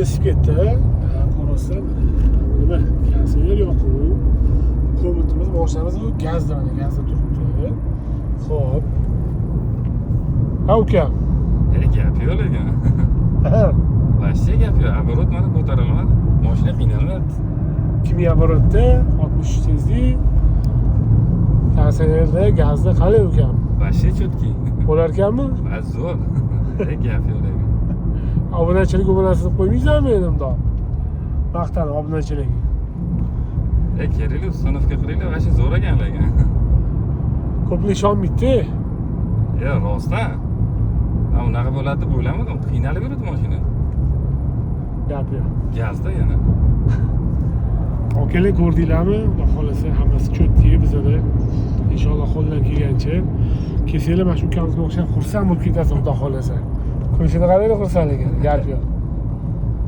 isib ketdi. Ko'rasizlar, nima? Kondisioner yo'q-ku. Ko'mutimiz, mashinamiz gazda turibdi. Xo'p. Ha, ukam. Gap yo'q lekin. Вообще gap yo'q. Оборот mana ko'tarilmadi. Mashina qiynaladi. Kimyo oborotda 63 tezlik. Kondisionerda, gazda qalay ukam? Вообще четкий. Bo'lar ekanmi? Zo'r. Gap yo'q lekin. Obunachilik deb qo'ymaysizmi endi? Vaqtdan obunachilik. Keringlar, ustanovka qilinglar, вообще zo'r ekan lekin. Ko'plik ishonmaydi. Rostdan. Unaqa bo'ladi deb o'ylamadim. Qiynalib yuradi mashina. Gap yo'q. Gazda yana. Akalar ko'rdinglarmi? Xudo xolasa hammasi cho'tkiga bizada. Inshaalloh qo'ldan kelgancha kelsanglar mana shu ukamizga o'xshab xursand bo'lib ketasiz, xudo xolasa. Ko'rishini qaranglar xursandligini. Gap yo'q.